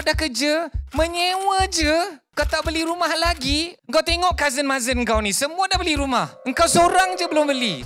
Engkau dah kerja, menyewa je. Kau tak beli rumah lagi. Kau tengok cousin-cousin kau ni, semua dah beli rumah. Engkau seorang je belum beli.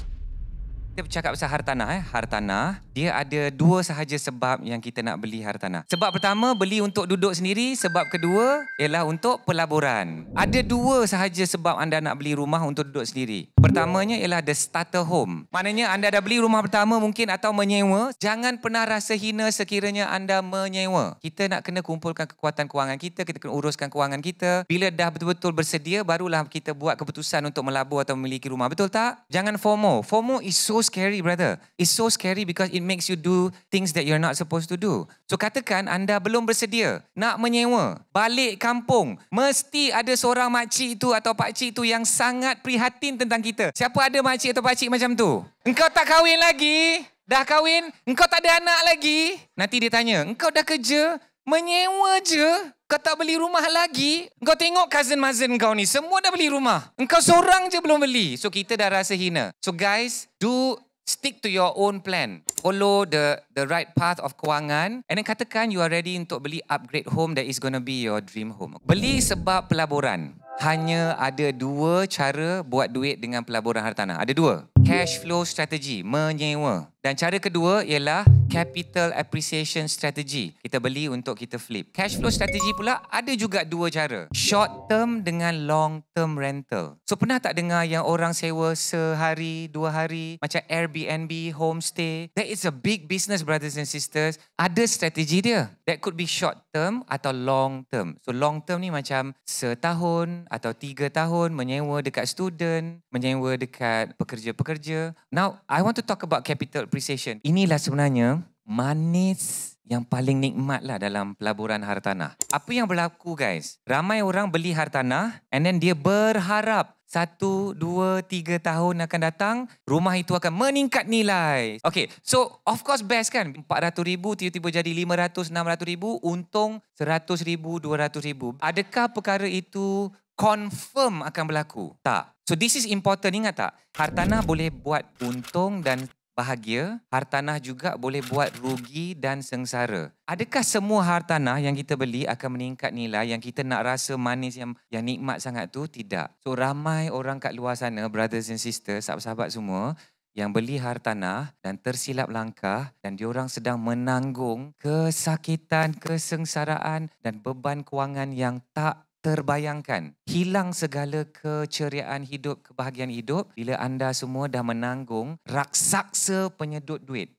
Kita bercakap pasal hartanah. Hartanah, dia ada dua sahaja sebab yang kita nak beli hartanah. Sebab pertama, beli untuk duduk sendiri. Sebab kedua, ialah untuk pelaburan. Ada dua sahaja sebab anda nak beli rumah untuk duduk sendiri. Pertamanya ialah the starter home. Maknanya anda dah beli rumah pertama mungkin atau menyewa. Jangan pernah rasa hina sekiranya anda menyewa. Kita nak kena kumpulkan kekuatan kewangan kita kena uruskan kewangan kita. Bila dah betul-betul bersedia, barulah kita buat keputusan untuk melabur atau memiliki rumah. Betul tak? Jangan FOMO. FOMO is so scary, brother. It's so scary because it makes you do things that you're not supposed to do. So katakan anda belum bersedia nak menyewa, balik kampung, mesti ada seorang makcik itu atau pakcik itu yang sangat prihatin tentang kita. Siapa ada makcik atau pakcik macam tu? Engkau tak kahwin lagi? Dah kahwin? Engkau tak ada anak lagi? Nanti dia tanya, engkau dah kerja? Menyewa je? Kau tak beli rumah lagi? Kau tengok cousin-cousin kau ni, semua dah beli rumah. Engkau seorang je belum beli. So kita dah rasa hina. So guys, do stick to your own plan. Follow the right path of kewangan. And then katakan you are ready untuk beli upgrade home that is going to be your dream home. Beli sebab pelaburan. Hanya ada dua cara buat duit dengan pelaburan hartanah. Ada dua. Cash flow strategy, menyewa. Dan cara kedua ialah capital appreciation strategy. Kita beli untuk kita flip. Cash flow strategy pula ada juga dua cara. Short term dengan long term rental. So pernah tak dengar yang orang sewa sehari, 2 hari, macam Airbnb, homestay? That is a big business, brothers and sisters. Ada strategi dia. That could be short term atau long term. So long term ni macam setahun atau 3 tahun menyewa dekat student, menyewa dekat pekerja-pekerja. Now, I want to talk about capital appreciation. Inilah sebenarnya manis yang paling nikmat lah dalam pelaburan hartanah. Apa yang berlaku guys? Ramai orang beli hartanah and then dia berharap 1, 2, 3 tahun akan datang, rumah itu akan meningkat nilai. Okay, so of course best kan? 400,000 tiba-tiba jadi 500, 600,000, untung 100,000, 200,000. Adakah perkara itu confirm akan berlaku? Tak. So this is important, ingat tak? Hartanah boleh buat untung dan bahagia, hartanah juga boleh buat rugi dan sengsara. Adakah semua hartanah yang kita beli akan meningkat nilai, yang kita nak rasa manis, yang nikmat sangat tu? Tidak. So ramai orang kat luar sana, brothers and sisters, sahabat-sahabat semua, yang beli hartanah dan tersilap langkah dan diorang sedang menanggung kesakitan, kesengsaraan dan beban kewangan yang tak terbayangkan. Hilang segala keceriaan hidup, kebahagiaan hidup bila anda semua dah menanggung raksasa penyedut duit.